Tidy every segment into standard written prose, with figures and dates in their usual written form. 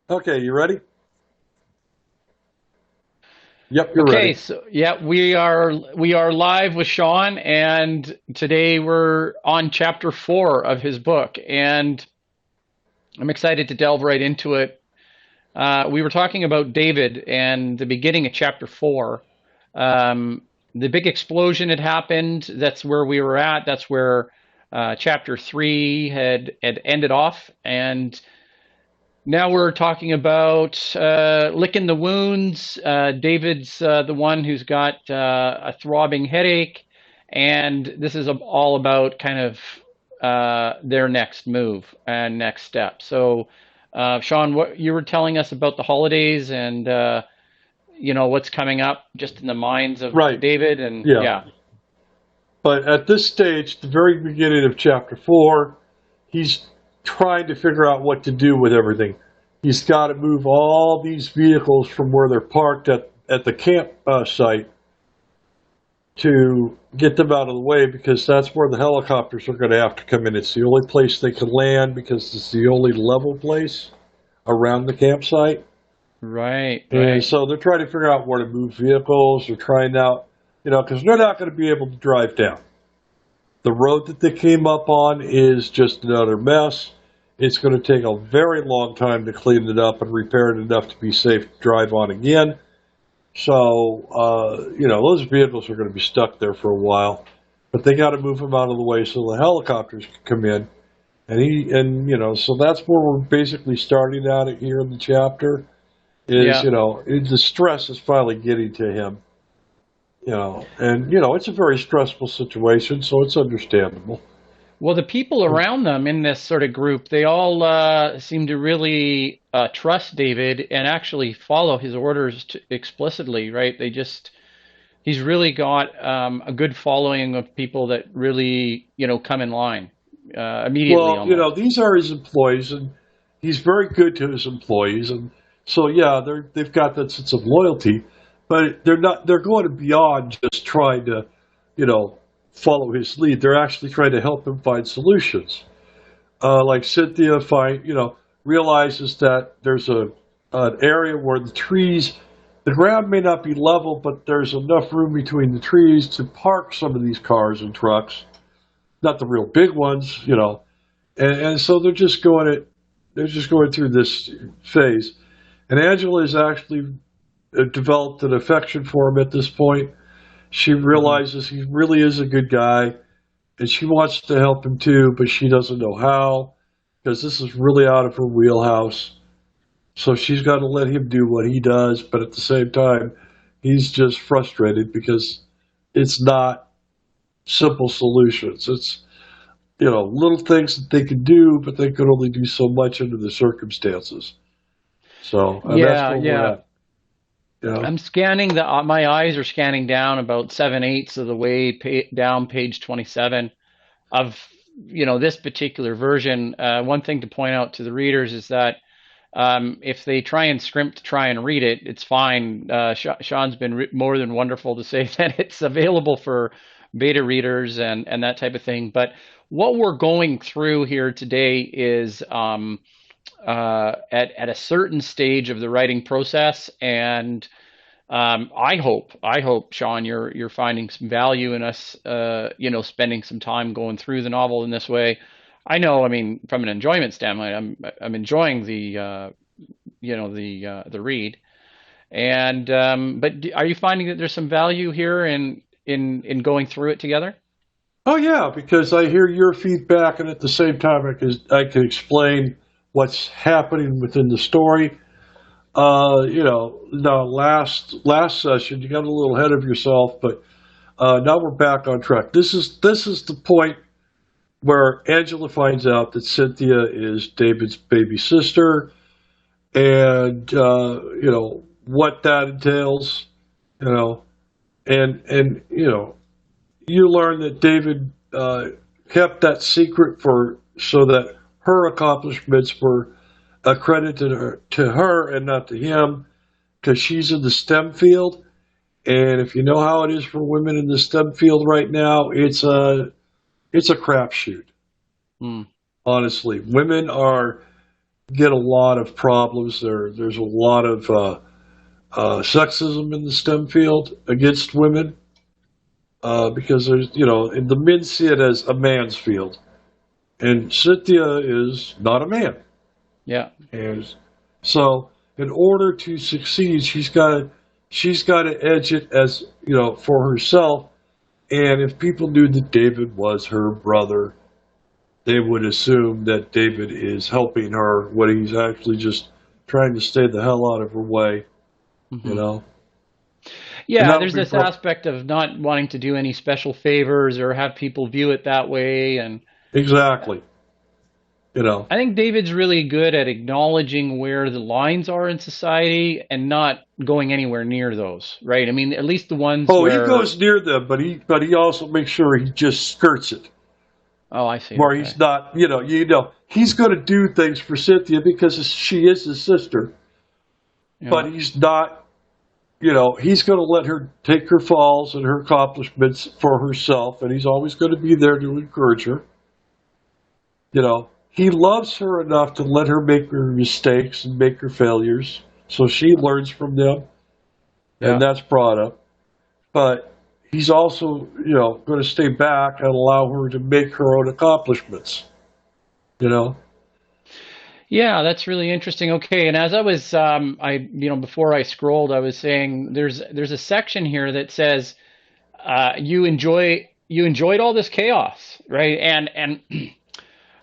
Okay, you ready? Yep, you're Okay, ready. so yeah, we are live with Sean, and today we're on chapter 4 of his book, and I'm excited to delve right into it. We were talking about David and the beginning of chapter 4. Um, the big explosion had happened. That's where we were at. That's where chapter 3 had ended off, and now we're talking about licking the wounds. David's the one who's got a throbbing headache, and this is all about kind of their next move and next step. So, Sean, what you were telling us about the holidays and what's coming up just in the minds of Right. David, and Yeah. yeah, But at this stage, the very beginning of chapter 4, he's trying to figure out what to do with everything. He's got to move all these vehicles from where they're parked at the camp site to get them out of the way because that's where the helicopters are going to have to come in. It's the only place they can land because it's the only level place around the campsite. right, And right, so they're trying to figure out where to move vehicles. They're trying out, because they're not going to be able to drive down. The road that they came up on is just another mess. It's going to take a very long time to clean it up and repair it enough to be safe to drive on again. So, those vehicles are going to be stuck there for a while. But they got to move them out of the way so the helicopters can come in. So that's where we're basically starting out at here in the chapter is, yeah. the stress is finally getting to him, it's a very stressful situation, so it's understandable. Well, the people around them in this sort of group, they all seem to really trust David and actually follow his orders explicitly, right? He's really got a good following of people that really, come in line immediately Well, almost. these are his employees, and he's very good to his employees, and so yeah, they've got that sense of loyalty, but they're not. They're going beyond just trying to, you know, follow his lead. They're actually trying to help him find solutions. Like Cynthia realizes that there's an area where the ground may not be level, but there's enough room between the trees to park some of these cars and trucks. Not the real big ones, and so they're just going through this phase. And Angela has actually developed an affection for him at this point. She Hmm. realizes he really is a good guy, and she wants to help him too, but she doesn't know how because this is really out of her wheelhouse. So she's got to let him do what he does, but at the same time, he's just frustrated because it's not simple solutions. It's little things that they could do, but they could only do so much under the circumstances. So, and that's Yeah, where we're yeah. at. You know? I'm scanning my eyes are scanning down about 7/8 of the way down page 27 of, this particular version. One thing to point out to the readers is that if they try and scrimp to try and read it, it's fine. Sean's been more than wonderful to say that it's available for beta readers and that type of thing. But what we're going through here today is at a certain stage of the writing process, and I hope, Sean, you're finding some value in us, spending some time going through the novel in this way. I know, I mean, from an enjoyment standpoint, I'm enjoying the read. And but are you finding that there's some value here in going through it together? Oh yeah, because I hear your feedback, and at the same time, I can explain what's happening within the story. Now last session you got a little ahead of yourself, but now we're back on track. This is the point where Angela finds out that Cynthia is David's baby sister, and what that entails, you know, and you learn that David kept that secret for so that her accomplishments were accredited to her and not to him because she's in the STEM field. And if you know how it is for women in the STEM field right now, it's a crapshoot. Hmm. Honestly, women are. get a lot of problems. There's a lot of sexism in the STEM field against women because there's, and the men see it as a man's field. And Cynthia is not a man. Yeah. And so in order to succeed, she's got to edge it as, for herself. And if people knew that David was her brother, they would assume that David is helping her when he's actually just trying to stay the hell out of her way, Mm-hmm. you know? And Yeah, that'll there's be this aspect of not wanting to do any special favors or have people view it that way. And exactly, you know. I think David's really good at acknowledging where the lines are in society and not going anywhere near those, right? I mean, at least the ones Oh, he where, goes near them, but he also makes sure he just skirts it, oh, I see. where Okay. he's not, he's going to do things for Cynthia because she is his sister, Yeah. but he's not. He's going to let her take her falls and her accomplishments for herself, and he's always going to be there to encourage her. He loves her enough to let her make her mistakes and make her failures, so she learns from them, Yeah. and that's brought up. But he's also, going to stay back and allow her to make her own accomplishments. You know? Yeah, that's really interesting. Okay, and as I was, before I scrolled, I was saying there's a section here that says you enjoyed all this chaos, right? And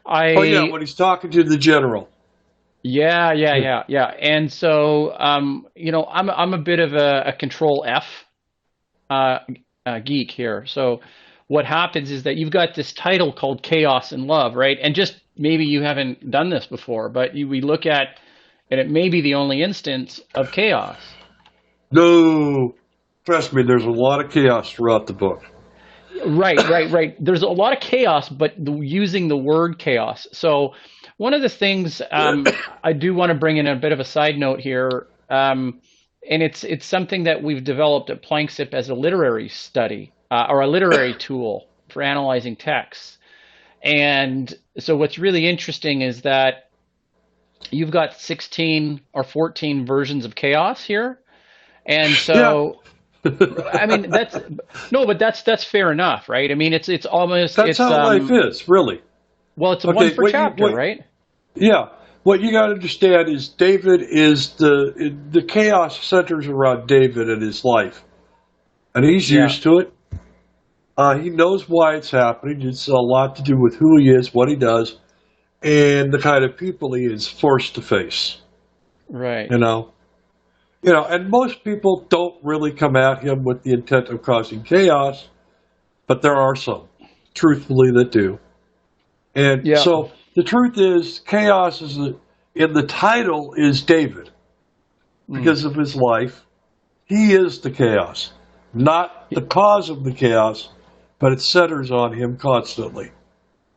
Oh yeah, I when he's talking to the general. yeah. And so I'm a bit of a control F uh, geek here. So what happens is that you've got this title called Chaos and Love, right? And just maybe you haven't done this before, but we look at, and it may be the only instance of chaos. No, trust me, there's a lot of chaos throughout the book. Right. There's a lot of chaos, but using the word chaos. So one of the things I do want to bring in a bit of a side note here, and it's something that we've developed at Planksip as a literary study or a literary tool for analyzing texts. And so what's really interesting is that you've got 16 or 14 versions of chaos here. And Yeah. so I mean but that's fair enough, right? I mean it's almost That's how life is, really. well, it's one Okay, per chapter, right? yeah, what you got to understand is David is the chaos centers around David and his life, and he's Yeah. used to it. He knows why it's happening. It's a lot to do with who he is, what he does, and the kind of people he is forced to face. Right. You know, and most people don't really come at him with the intent of causing chaos, but there are some, truthfully, that do. And Yeah. so the truth is, chaos in the title is David because of his life. He is the chaos, not the cause of the chaos, but it centers on him constantly.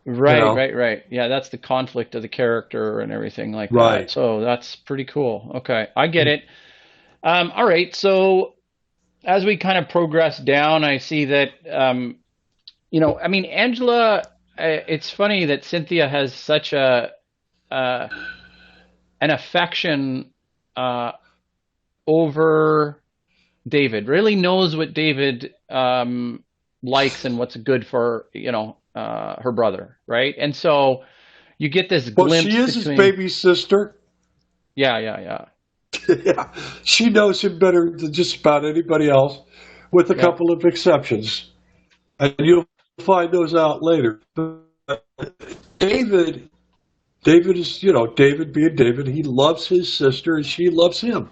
Right, know? right. Yeah, that's the conflict of the character and everything like that. Right. So that's pretty cool. Okay, I get it. All right. So as we kind of progress down, I see that I mean, Angela. It's funny that Cynthia has such uh, an affection over David. Really knows what David likes and what's good for her brother, right? And so you get this Well, she glimpse is his between baby sister. yeah. Yeah, she knows him better than just about anybody else, with a Yeah. couple of exceptions, and you'll find those out later. But David, David is, David being David. He loves his sister, and she loves him,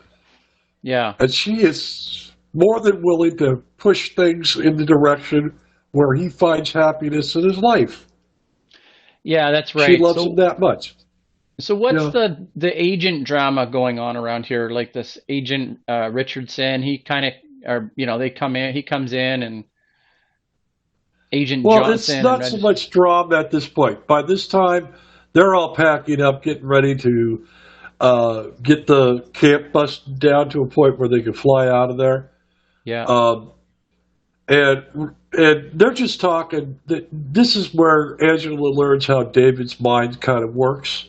Yeah. and she is more than willing to push things in the direction where he finds happiness in his life. Yeah, that's She right. loves him that much. So what's Yeah. the agent drama going on around here? Like this agent Richardson, he kind of or they come in, he comes in, and Agent Well, it's Johnson and not so Reg. much drama at this point. By this time, they're all packing up, getting ready to get the camp busted down to a point where they can fly out of there. Yeah. Um, and they're just talking. This is where Angela learns how David's mind kind of works.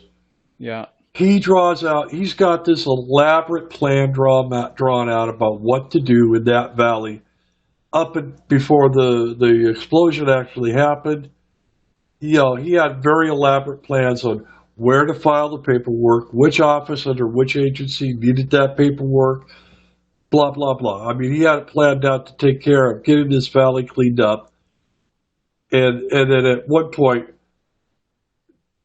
Yeah. He's got this elaborate plan drawn out about what to do in that valley before the explosion actually happened. He had very elaborate plans on where to file the paperwork, which office under which agency needed that paperwork, blah, blah, blah. I mean, he had it planned out to take care of getting this valley cleaned up. And then at one point,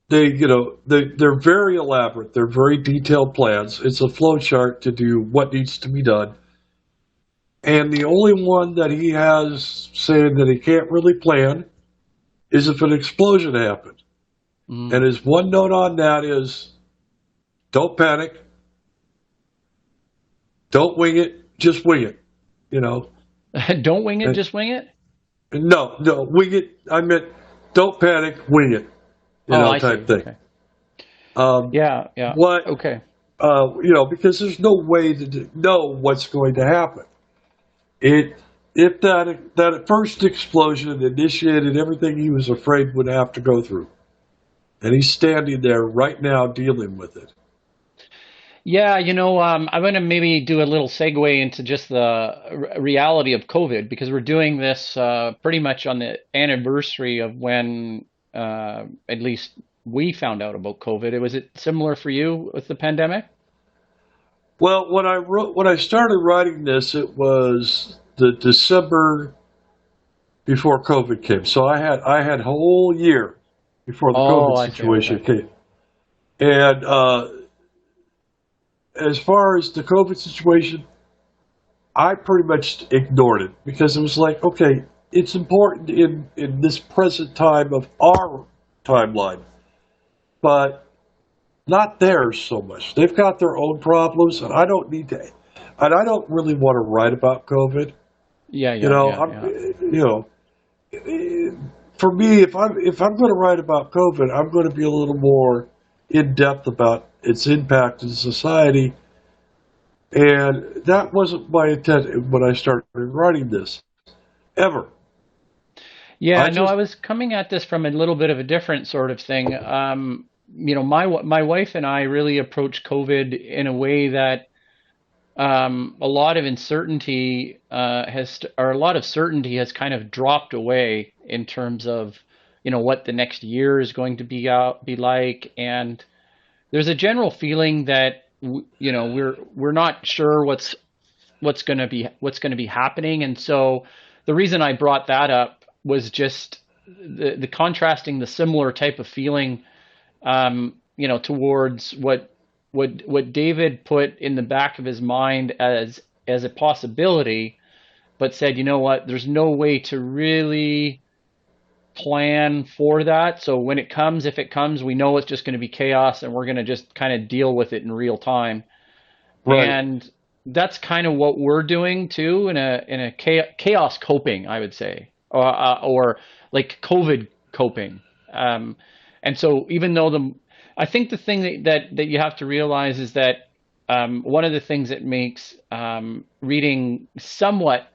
they're very elaborate. They're very detailed plans. It's a flow chart to do what needs to be done. And the only one that he has saying that he can't really plan is if an explosion happened. And his one note on that is, don't panic. Don't wing it. Just wing it. Don't wing it, just wing it? No, wing it. I meant don't panic, wing it. Type thing. Okay. Yeah. What? Okay. Because there's no way to know what's going to happen. If that first explosion initiated everything he was afraid would have to go through, and he's standing there right now dealing with it. Yeah, I'm going to maybe do a little segue into just the reality of COVID, because we're doing this pretty much on the anniversary of when at least we found out about COVID. Was it similar for you with the pandemic? Well, when I started writing this, it was the December before COVID came. So I had a whole year before the COVID situation came. And as far as the COVID situation, I pretty much ignored it because it was like, okay, it's important in this present time of our timeline, but not theirs so much. They've got their own problems, and I don't need to, and I don't really want to write about COVID. Yeah. For me, if I'm going to write about COVID, I'm going to be a little more in depth about its impact in society, and that wasn't my intent when I started writing this, ever. Yeah, I was coming at this from a little bit of a different sort of thing. My wife and I really approached COVID in a way that a lot of uncertainty a lot of certainty has kind of dropped away in terms of what the next year is going to be like, and there's a general feeling that we're not sure what's going to be happening, and so the reason I brought that up was just the contrasting the similar type of feeling towards what David put in the back of his mind as a possibility, but said, you know what, there's no way to really plan for that. So when it comes, if it comes, we know it's just going to be chaos, and we're going to just kind of deal with it in real time. Right. And that's kind of what we're doing too, in a chaos coping, I would say, or like COVID coping. And so even though I think the thing that you have to realize is that one of the things that makes reading somewhat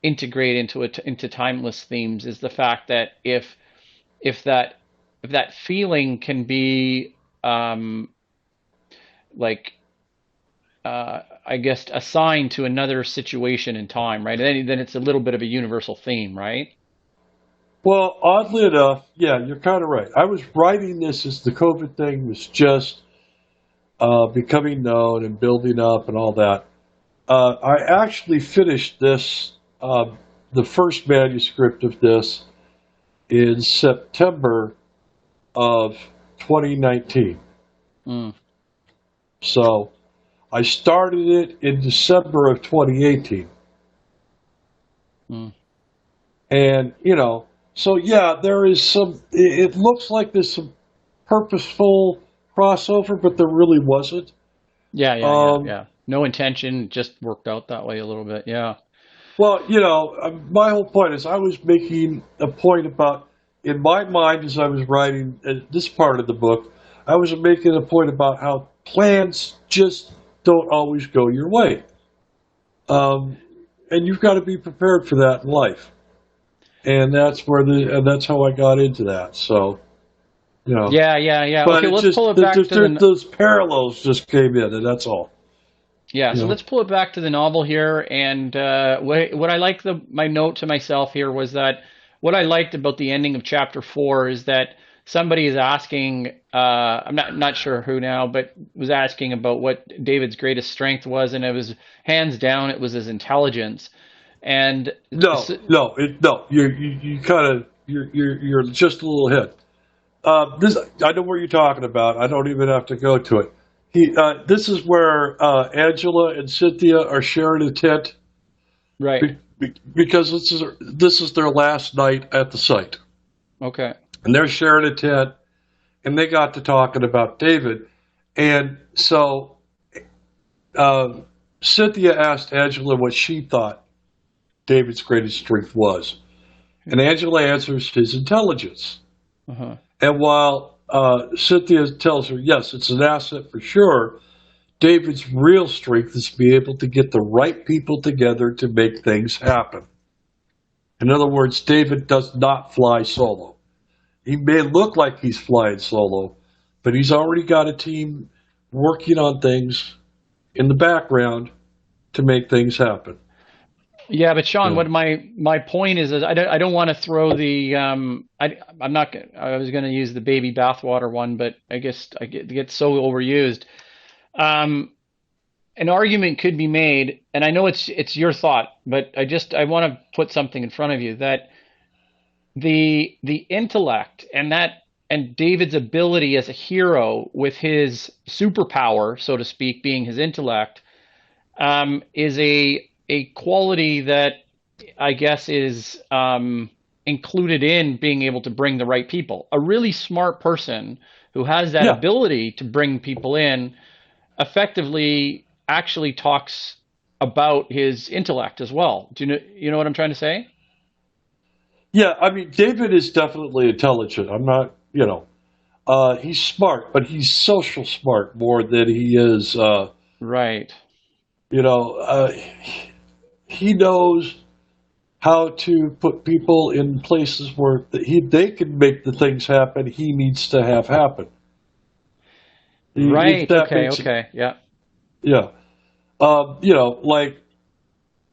integrate into timeless themes is the fact that if that feeling can be I guess assigned to another situation in time, right? And then it's a little bit of a universal theme, right? Well, oddly enough, yeah, you're kind of right. I was writing this as the COVID thing was just becoming known and building up and all that. I actually finished this, the first manuscript of this, in September of 2019. So I started it in December of 2018. And, so yeah, there is it looks like there's some purposeful crossover, but there really wasn't. Yeah. No intention, just worked out that way a little bit. Yeah. Well, my whole point is I was making a point about, in my mind as I was writing this part of the book, I was making a point about how plans just don't always go your way. And you've got to be prepared for that in life. And that's how I got into that. So, You know, Yeah, yeah, yeah. but Okay, it well, let's pull just it back to the those parallels just came in, and that's all. yeah. You So know, let's pull it back to the novel here. And what I like my note to myself here was that what I liked about the ending of chapter 4 is that somebody is asking. I'm not sure who now, but was asking about what David's greatest strength was, and it was hands down it was his intelligence. And no, no, no. You kind of you're just a little ahead. This I know where you're talking about. I don't even have to go to it. This is where Angela and Cynthia are sharing a tent right. because this is their last night at the site, Okay. and they're sharing a tent, and they got to talking about David, and so uh, Cynthia asked Angela what she thought David's greatest strength was, and Angela answers his intelligence. Uh-huh. And while Cynthia tells her, yes, it's an asset for sure, David's real strength is to be able to get the right people together to make things happen. In other words, David does not fly solo. He may look like he's flying solo, but he's already got a team working on things in the background to make things happen. Yeah, but Sean, Yeah. what my point is I don't want to throw the I'm not I was going to use the baby bathwater one, but I guess it gets so overused. Um, an argument could be made, and I know it's your thought, but I want to put something in front of you that the intellect and David's ability as a hero with his superpower, so to speak, being his intellect, is a quality that I guess is included in being able to bring the right people. A really smart person who has that Yeah. ability to bring people in effectively actually talks about his intellect as well. Do you know what I'm trying to say? Yeah. I mean, David is definitely intelligent. I'm not, he's smart, but he's social smart more than he is, Right. you know, uh, he knows how to put people in places where they can make the things happen he needs to have happen. If Right. that Okay. makes it, Okay. Yeah. yeah. Like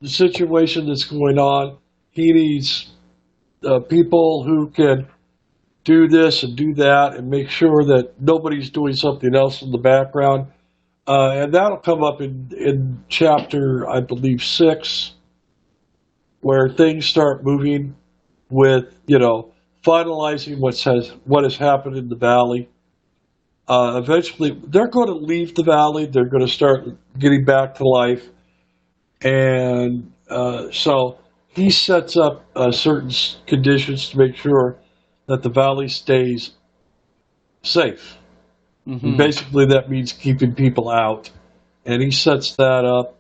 the situation that's going on, he needs people who can do this and do that and make sure that nobody's doing something else in the background. And that'll come up in chapter, I believe, 6, where things start moving with, finalizing what has happened in the valley. Eventually, they're going to leave the valley. They're going to start getting back to life. And so he sets up certain conditions to make sure that the valley stays safe. And Hmm. basically, that means keeping people out. And he sets that up.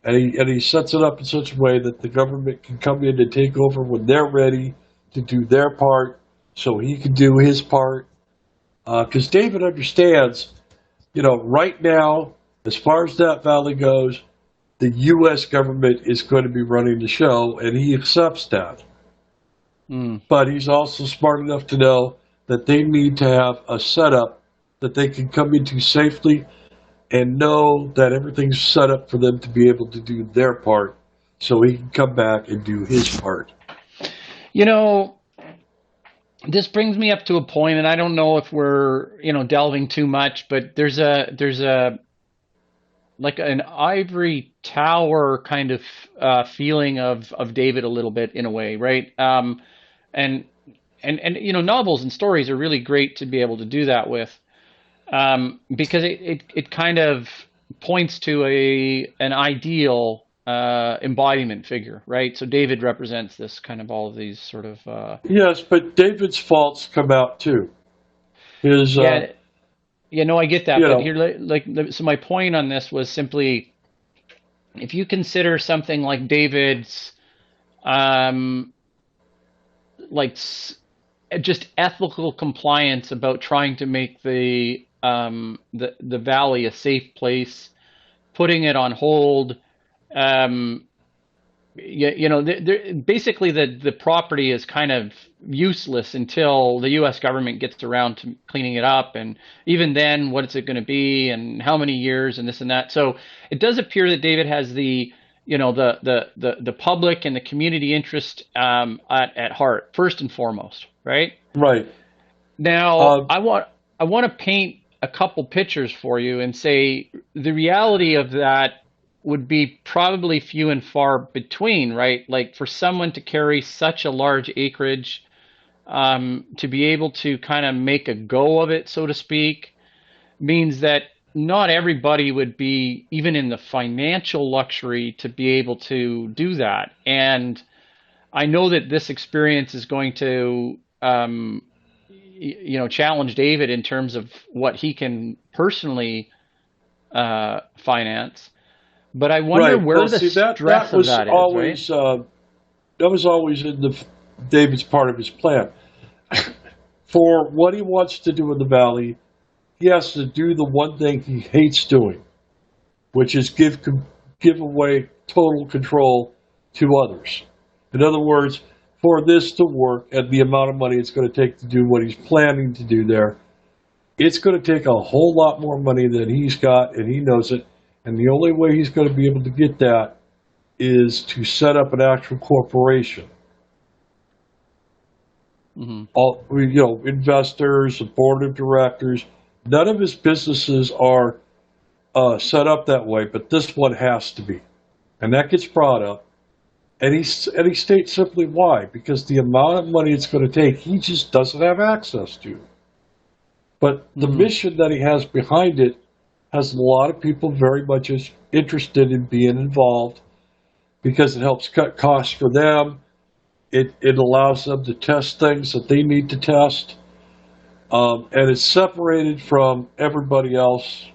And he sets it up in such a way that the government can come in and take over when they're ready to do their part, so he can do his part. Because David understands, right now, as far as that valley goes, the U.S. government is going to be running the show, and he accepts that. Mm. But he's also smart enough to know that they need to have a setup that they can come into safely and know that everything's set up for them to be able to do their part so he can come back and do his part. You know, this brings me up to a point, and I don't know if we're, delving too much, but there's a like an ivory tower kind of feeling of David a little bit in a way, right? And and novels and stories are really great to be able to do that with, because it kind of points to a an ideal embodiment figure, right? So David represents this kind of all of these sort of Yes, but David's faults come out too. His, yeah. Yeah, no, I get that, you but know, here, so my point on this was simply, if you consider something like David's, um, like just ethical compliance about trying to make the valley a safe place, putting it on hold, um, basically the property is kind of useless until the U.S. government gets around to cleaning it up, and even then, what is it going to be, and how many years, and this and that. So it does appear that David has the public and the community interest at heart first and foremost, right? Right. Now, Uh, I want to paint a couple pictures for you and say the reality of that would be probably few and far between, right? Like for someone to carry such a large acreage, to be able to kind of make a go of it, so to speak, means that not everybody would be even in the financial luxury to be able to do that. And I know that this experience is going to challenge David in terms of what he can personally finance. But I wonder right. Well, where the see stress of that is, right? that was always in David's part of his plan. For what he wants to do in the valley, he has to do the one thing he hates doing, which is give away total control to others. In other words, for this to work and the amount of money it's going to take to do what he's planning to do there, it's going to take a whole lot more money than he's got, and he knows it. And the only way he's going to be able to get that is to set up an actual corporation. Mm-hmm. All investors, a board of directors. None of his businesses are set up that way, but this one has to be, and that gets brought up. And he states simply why: because the amount of money it's going to take, he just doesn't have access to. But the Mm-hmm. mission that he has behind it has a lot of people very much interested in being involved because it helps cut costs for them. It allows them to test things that they need to test. And it's separated from everybody else,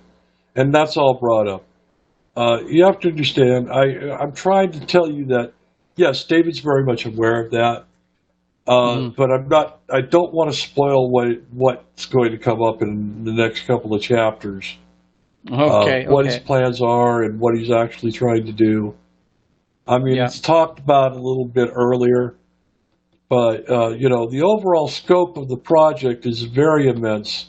and that's all brought up. You have to understand, I'm trying to tell you that, yes, David's very much aware of that, Mm-hmm. but I don't want to spoil what's going to come up in the next couple of chapters, Okay, what his okay. plans are and what he's actually trying to do. I mean, Yeah, it's talked about a little bit earlier, but the overall scope of the project is very immense,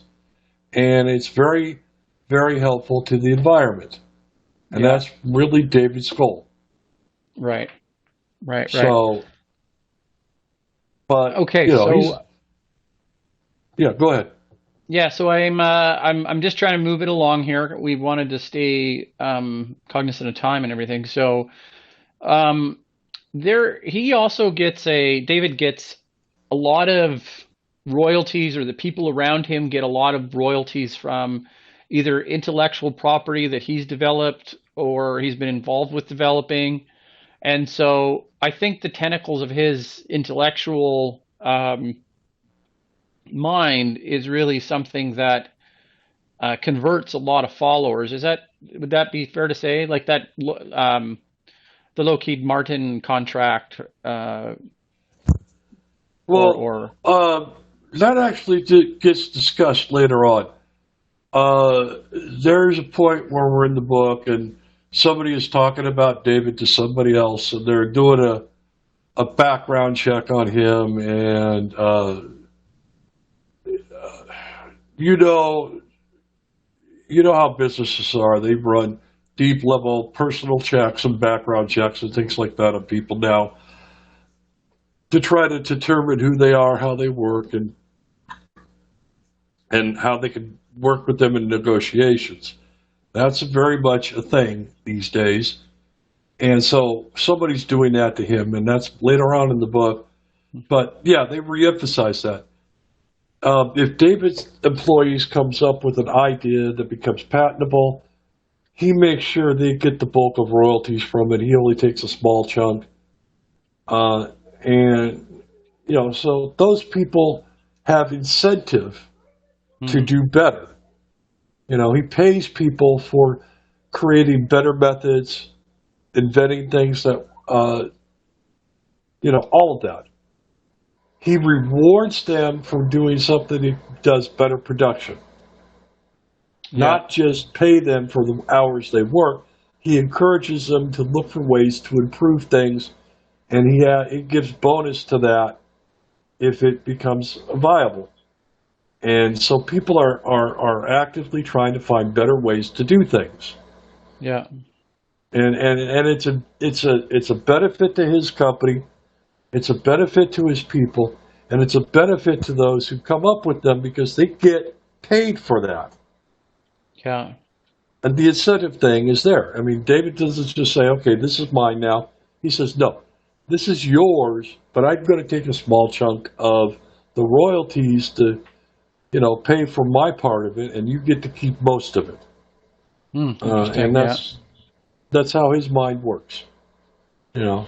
and it's very, very helpful to the environment, and yeah. that's really David's goal. Right, right, right. So, but Okay, he's so yeah. Go ahead. yeah, so I'm just trying to move it along here. We wanted to stay cognizant of time and everything. So um he also gets a David gets a lot of royalties, or the people around him get a lot of royalties from either intellectual property that he's developed or he's been involved with developing. And so I think the tentacles of his intellectual mind is really something that converts a lot of followers. Would that be fair to say? Like that, the Lockheed Martin contract, or Well, that actually gets discussed later on. There's a point where we're in the book and somebody is talking about David to somebody else, and they're doing a background check on him, and you know you know how businesses are. They run deep level personal checks and background checks and things like that on people now to try to determine who they are, how they work, and how they can work with them in negotiations. That's very much a thing these days. And so somebody's doing that to him, and that's later on in the book. But yeah, they reemphasize that. If David's employees comes up with an idea that becomes patentable, he makes sure they get the bulk of royalties from it. He only takes a small chunk. And, so those people have incentive to Mhm. do better. He pays people for creating better methods, inventing things that, all of that. He rewards them for doing something that does better production, Yeah. not just pay them for the hours they work. He encourages them to look for ways to improve things and it gives bonus to that if it becomes viable. And so people are actively trying to find better ways to do things. Yeah. And it's a benefit to his company, it's a benefit to his people, and it's a benefit to those who come up with them because they get paid for that. Yeah. And the incentive thing is there. I mean, David doesn't just say, okay, this is mine now. He says, no, this is yours, but I'm going to take a small chunk of the royalties to, pay for my part of it, and you get to keep most of it. Interesting. And Yeah. that's how his mind works. You know.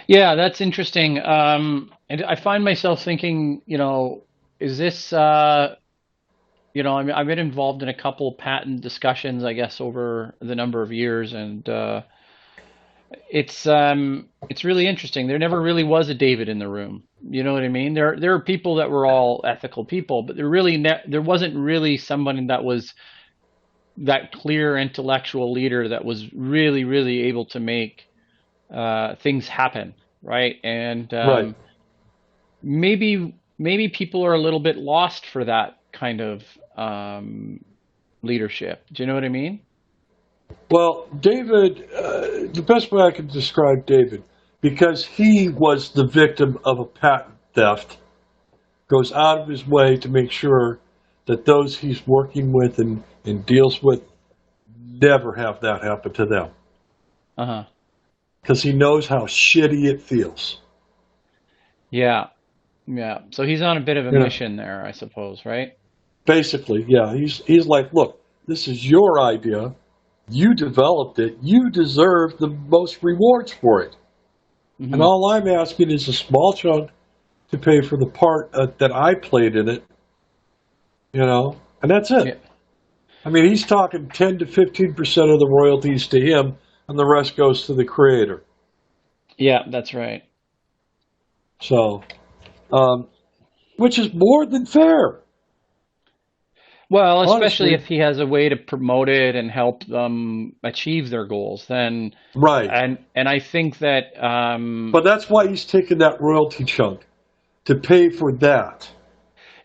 Yeah, that's interesting. And I find myself thinking, is this, I've been involved in a couple patent discussions, I guess, over the number of years, and it's really interesting. There never really was a David in the room. You know what I mean? There are people that were all ethical people, but there wasn't really someone that was that clear intellectual leader that was really, really able to make things happen, right? And Right. maybe people are a little bit lost for that kind of leadership. Do you know what I mean? Well, David, the best way I can describe David, because he was the victim of a patent theft, goes out of his way to make sure that those he's working with and deals with never have that happen to them. Uh-huh. Because he knows how shitty it feels. Yeah. Yeah. So he's on a bit of a You know, mission there, I suppose, right? basically, yeah, he's like, look, this is your idea. You developed it. You deserve the most rewards for it. And Hmm. all I'm asking is a small chunk to pay for the part that I played in it, and that's Yeah. it. I mean, he's talking 10 to 15% of the royalties to him, and the rest goes to the creator. Yeah, that's right. So, um, which is more than fair, Well, especially honestly. if he has a way to promote it and help them achieve their goals, then Right. and I think that But that's why he's taking that royalty chunk to pay for that.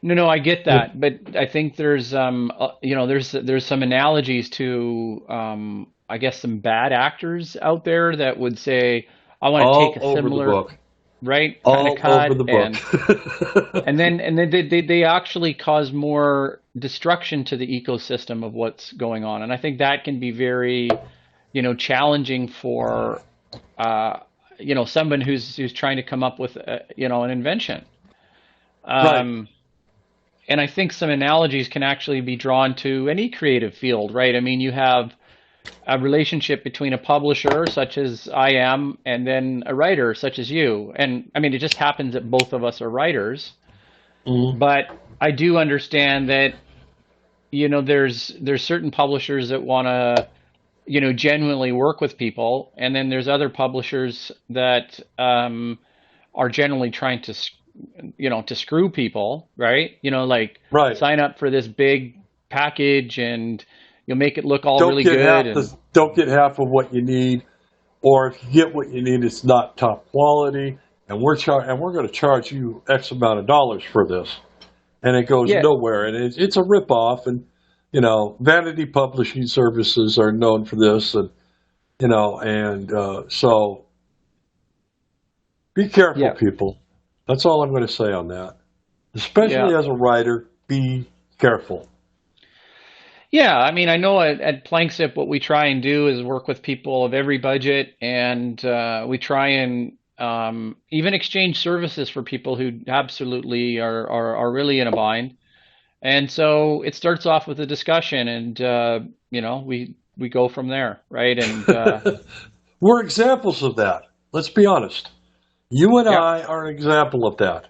no, I get And that, but I think there's there's some analogies to I guess some bad actors out there that would say I want to take all a over the similar book. right kind of All over cut the book. and then they actually cause more destruction to the ecosystem of what's going on, and I think that can be very challenging for someone who's trying to come up with an invention. Right. Um, and I think some analogies can actually be drawn to any creative field, right? I mean, you have a relationship between a publisher, such as I am, and then a writer, such as you. And I mean, it just happens that both of us are writers, Mhm. but I do understand that there's certain publishers that want to genuinely work with people, and then there's other publishers that are generally trying to to screw people, right? Like Right. sign up for this big package and you'll make it look all really good and Don't get half of what you need, or if you get what you need, it's not top quality, and we're going to charge you X amount of dollars for this, and it goes yeah, nowhere, and it's a ripoff, and vanity publishing services are known for this, and so be careful, yeah, people. That's all I'm going to say on that. yeah. Especially as a writer, be careful. Yeah, I mean, I know at Planksip, what we try and do is work with people of every budget, and we try and even exchange services for people who absolutely are really in a bind. And so it starts off with a discussion, and we go from there, right? And We're examples of that. Let's be honest. You and yeah, I are an example of that.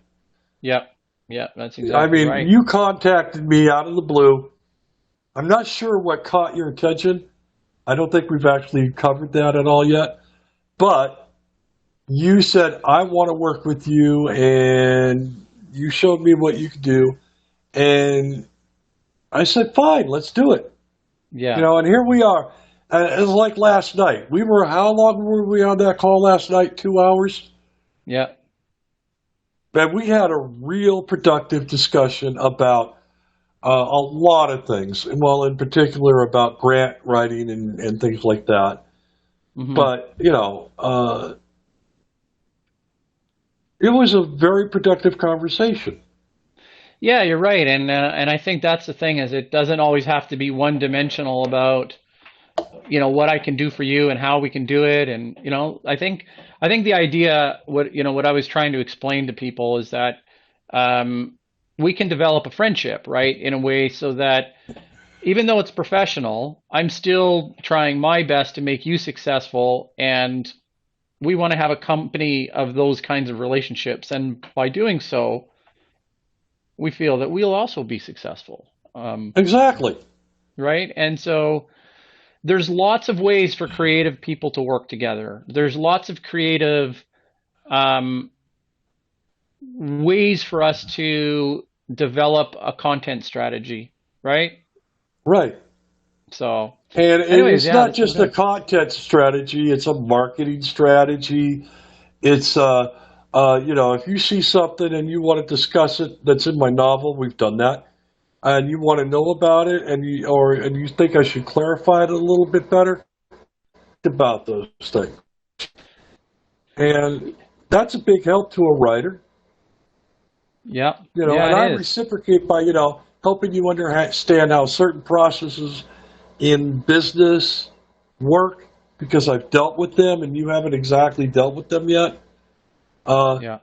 yeah, yeah, that's I exactly mean, right. you contacted me out of the blue. I'm not sure what caught your attention. I don't think we've actually covered that at all yet. But you said, I want to work with you, and you showed me what you could do. And I said, fine, let's do it. Yeah, And here we are. And it's like last night. How long were we on that call last night? 2 hours? Yeah. And we had a real productive discussion about a lot of things. Well, in particular about grant writing and things like that. Hmm. But, it was a very productive conversation. Yeah, you're right, and I think that's the thing is it doesn't always have to be one dimensional about what I can do for you and how we can do it, and I think the idea what I was trying to explain to people is that we can develop a friendship, right, in a way so that even though it's professional, I'm still trying my best to make you successful, and we want to have a company of those kinds of relationships, and by doing so, we feel that we'll also be successful. Exactly. Right? And so there's lots of ways for creative people to work together. There's lots of creative um, ways for us to develop a content strategy, right? Right. So, And anyways, it's yeah, not this is just a good. content strategy, it's a marketing strategy. It's, if you see something and you want to discuss it that's in my novel, we've done that, and you want to know about it and you think I should clarify it a little bit better about those things. And that's a big help to a writer, Yeah, yeah, and it I is. reciprocate by, helping you understand how certain processes in business work because I've dealt with them and you haven't exactly dealt with them yet. Uh, Yeah.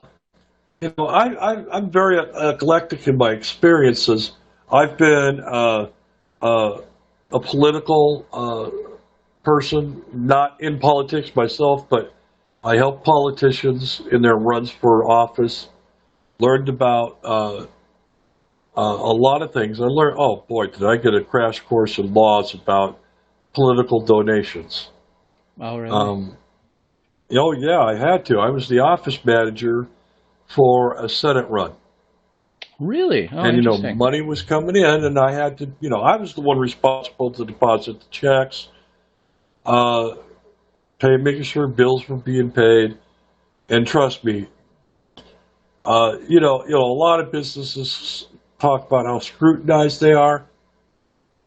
I'm very eclectic in my experiences. I've been uh, a political person, not in politics myself, but I help politicians in their runs for office. Learned about a lot of things. I learned, oh boy, did I get a crash course in laws about political donations. Oh, really? Um, oh, yeah, I had to. I was the office manager for a Senate run. Really? Oh, And, interesting. money was coming in, and I had to, I was the one responsible to deposit the checks, uh, making sure bills were being paid. And trust me, a lot of businesses talk about how scrutinized they are.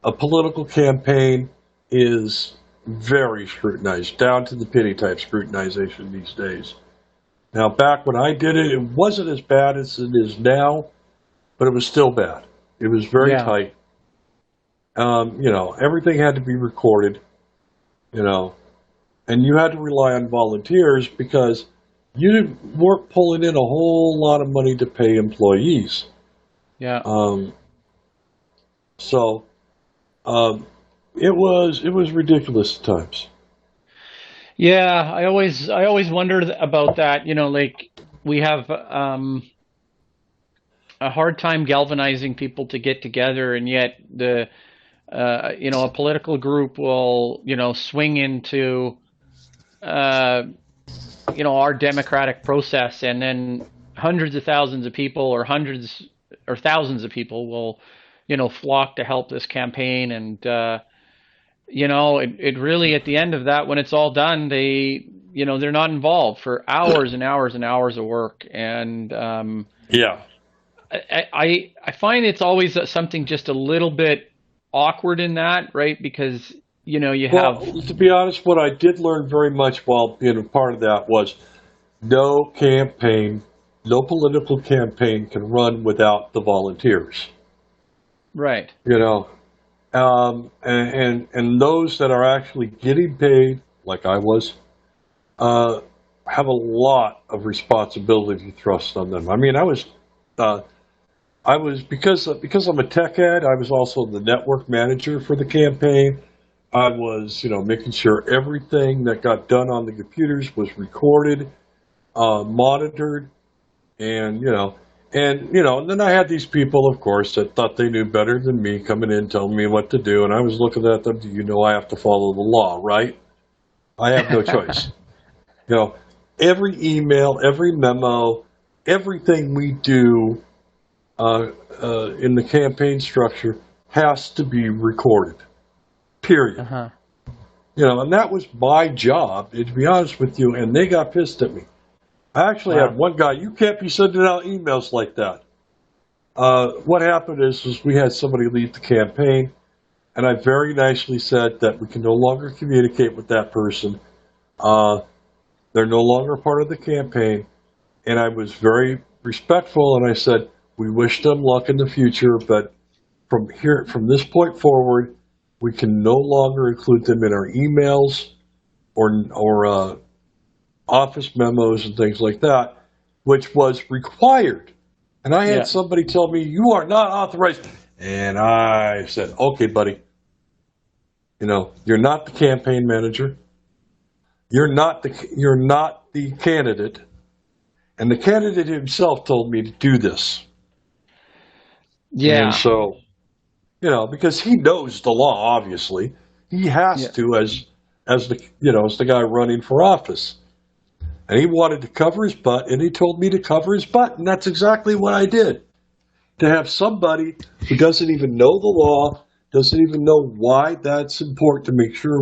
A political campaign is very scrutinized, down to the penny type scrutinization these days. Now, back when I did it, it wasn't as bad as it is now, but it was still bad. It was very Yeah. tight. Everything had to be recorded, you know, and you had to rely on volunteers because weren't pulling in a whole lot of money to pay employees. Yeah. Um, so um, it was ridiculous at times. Yeah, I always wondered about that, like we have a hard time galvanizing people to get together, and yet a political group will, swing into uh, our democratic process, and then hundreds of thousands of people, or hundreds or thousands of people will, flock to help this campaign, and it really, at the end of that, when it's all done, they're not involved for hours and hours and hours of work, and Yeah. I find it's always something just a little bit awkward in that, right? Because you have. Well, to be honest, what I did learn very much while being a part of that was no campaign, no political campaign can run without the volunteers. Right. You know, and those that are actually getting paid, like I was, uh, have a lot of responsibility thrust on them. I mean, uh, I was because I'm a tech head. I was also the network manager for the campaign. I was, making sure everything that got done on the computers was recorded, monitored, and and then I had these people, of course, that thought they knew better than me coming in telling me what to do, and I was looking at them. Do you know I have to follow the law, right? I have no choice. You know, every email, every memo, everything we do in the campaign structure has to be recorded. Period. Uh-huh. And that was my job, to be honest with you, and they got pissed at me. I actually had Wow. one guy, you can't be sending out emails like that. What happened is we had somebody leave the campaign, and I very nicely said that we can no longer communicate with that person. Uh, they're no longer part of the campaign, and I was very respectful, and I said, we wish them luck in the future, but from this point forward, we can no longer include them in our emails or office memos and things like that, which was required. And I had Yeah. somebody tell me, you are not authorized. And I said, okay, buddy, you're not the campaign manager. You're not the candidate. And the candidate himself told me to do this. And Yeah. so, because he knows the law, obviously, he has Yeah. to as the guy running for office. And he wanted to cover his butt, and he told me to cover his butt, and that's exactly what I did. To have somebody who doesn't even know the law, doesn't even know why that's important, to make sure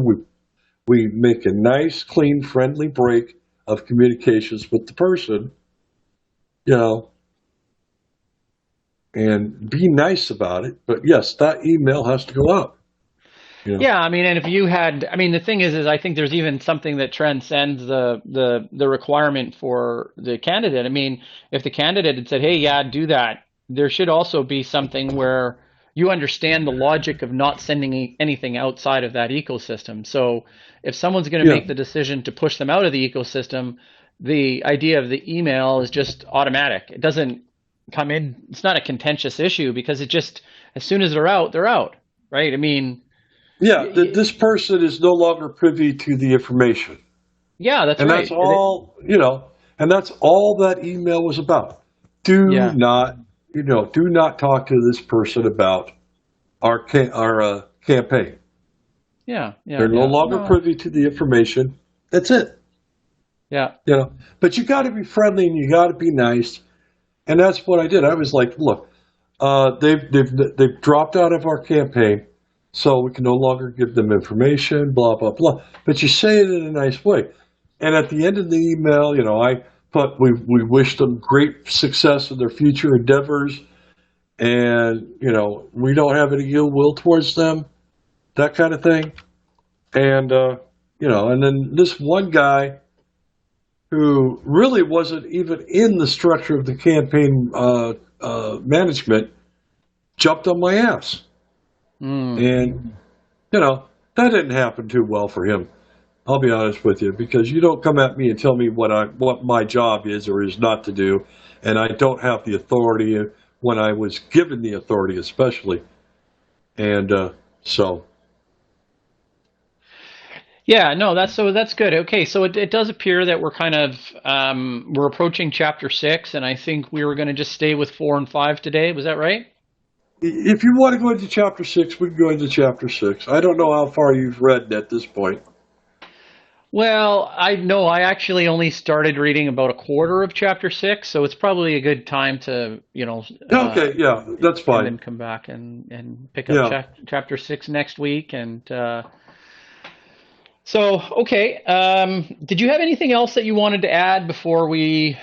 we make a nice, clean, friendly break of communications with the person, you know, and be nice about it. But yes, that email has to go out. Yeah, I mean, and if you had, I mean, the thing is I think there's even something that transcends the requirement for the candidate. I mean, if the candidate had said, "Hey, yeah, do that," there should also be something where you understand the logic of not sending anything outside of that ecosystem. So, if someone's going to Yeah, make the decision to push them out of the ecosystem, the idea of the email is just automatic. It doesn't come in. It's not a contentious issue because it just, as soon as they're out, right? I mean. yeah. This person is no longer privy to the information, Yeah, that's and that's right. all. And that's all that email was about. Do Yeah, not, do not talk to this person about our campaign. yeah, yeah, They're no yeah. longer No, privy to the information. That's it. yeah, But you got to be friendly and you got to be nice, and that's what I did. I was like, look, they've dropped out of our campaign, so we can no longer give them information. Blah blah blah. But you say it in a nice way, and at the end of the email, I put we wish them great success in their future endeavors, and we don't have any ill will towards them, that kind of thing. And and then this one guy who really wasn't even in the structure of the campaign management jumped on my ass, mm, and that didn't happen too well for him. I'll be honest with you, because you don't come at me and tell me what my job is or is not to do, and I don't have the authority when I was given the authority, especially. And so, yeah. No, that's good. Okay, so it does appear that we're kind of we're approaching chapter 6, and I think we were going to just stay with 4 and 5 today. Was that right? if you want to go into chapter 6, we can go into chapter 6. I don't know how far you've read at this point. Well, I know I actually only started reading about a quarter of chapter 6, so it's probably a good time to Okay, yeah, that's and fine. then come back and pick up Yeah. chapter 6 next week. And so, okay. Did you have anything else that you wanted to add before we,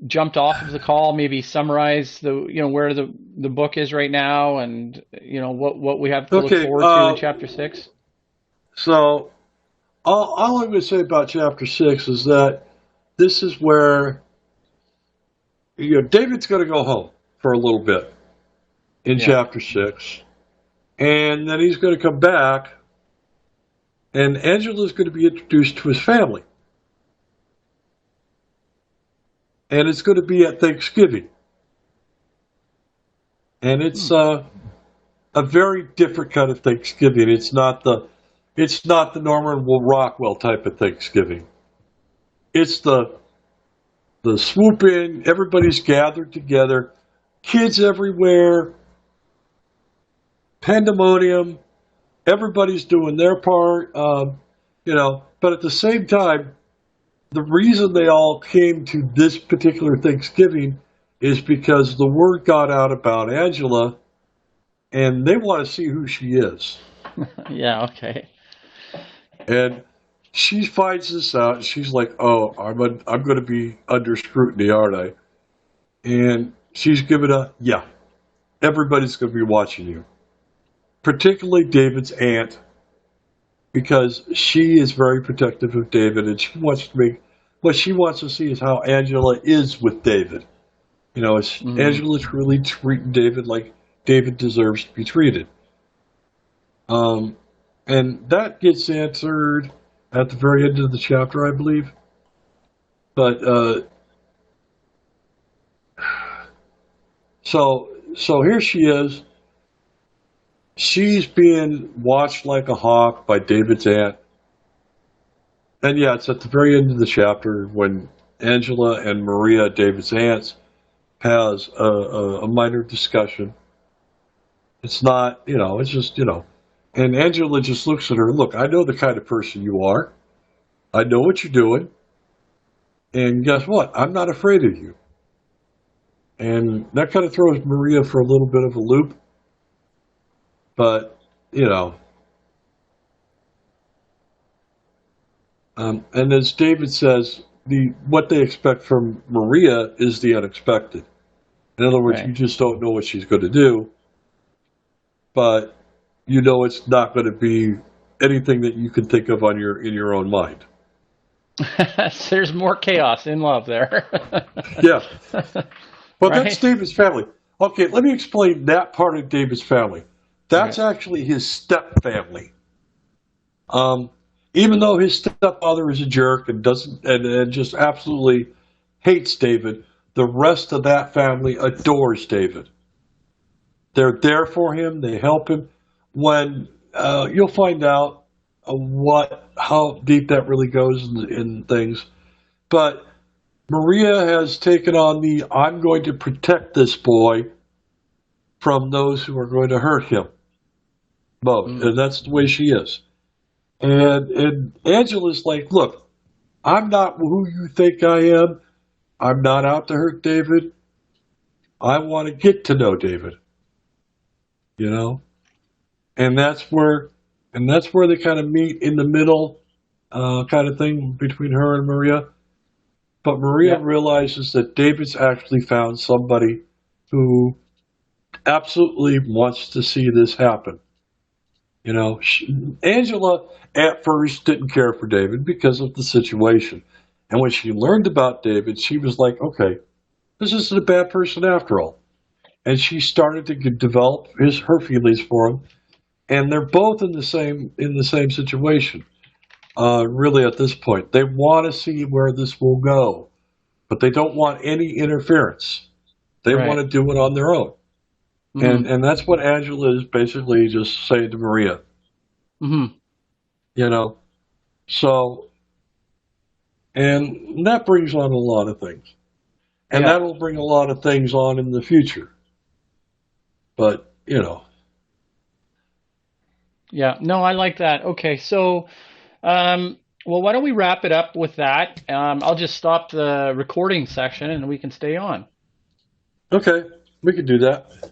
jumped off of the call? Maybe summarize where the book is right now, and what we have to look Okay. forward to in chapter 6. So all I'm going to say about chapter 6 is that this is where David's going to go home for a little bit in Yeah. chapter 6, and then he's going to come back, and Angela's going to be introduced to his family, and it's going to be at Thanksgiving, and it's a very different kind of Thanksgiving. It's not the Norman Rockwell type of Thanksgiving. It's the swoop in, everybody's gathered together, kids everywhere, pandemonium, everybody's doing their part, but at the same time, the reason they all came to this particular Thanksgiving is because the word got out about Angela, and they want to see who she is. Yeah. Okay. And she finds this out. And she's like, "Oh, I'm going to be under scrutiny, aren't I?" And she's given yeah. Everybody's going to be watching you, particularly David's aunt, because she is very protective of David, and she wants to make what she wants to see is how Angela is with David. Is Angela truly treating David like David deserves to be treated? And that gets answered at the very end of the chapter, I believe. But so here she is. She's being watched like a hawk by David's aunt. And yeah, it's at the very end of the chapter when Angela and Maria, David's aunts, has a minor discussion. It's not, it's just, And Angela just looks at her, look, I know the kind of person you are. I know what you're doing. And guess what? I'm not afraid of you. And that kind of throws Maria for a little bit of a loop. But, and as David says, what they expect from Maria is the unexpected. In other words, Right. you just don't know what she's going to do, but it's not going to be anything that you can think of in your own mind. There's more chaos in love there. Yeah. Well, Right? that's David's family. Okay, let me explain that part of David's family. That's actually his step family. Even though his stepfather is a jerk and doesn't and just absolutely hates David, the rest of that family adores David. They're there for him. They help him. When you'll find out how deep that really goes in things. But Maria has taken on I'm going to protect this boy from those who are going to hurt him mode. And that's the way she is. And Angela's like, look, I'm not who you think I am. I'm not out to hurt David. I want to get to know David. And that's where they kind of meet in the middle, kind of thing between her and Maria. But Maria realizes that David's actually found somebody who absolutely wants to see this happen. Angela at first didn't care for David because of the situation. And when she learned about David, she was like, okay, this isn't a bad person after all. And she started to develop her feelings for him. And they're both in the same situation. Really, at this point, they want to see where this will go, but they don't want any interference. They want to do it on their own. And that's what Angela is basically just saying to Maria. So, and that brings on a lot of things. And that'll bring a lot of things on in the future. But, Yeah, no, I like that. Okay, so, well, why don't we wrap it up with that? I'll just stop the recording section and we can stay on. Okay, we could do that.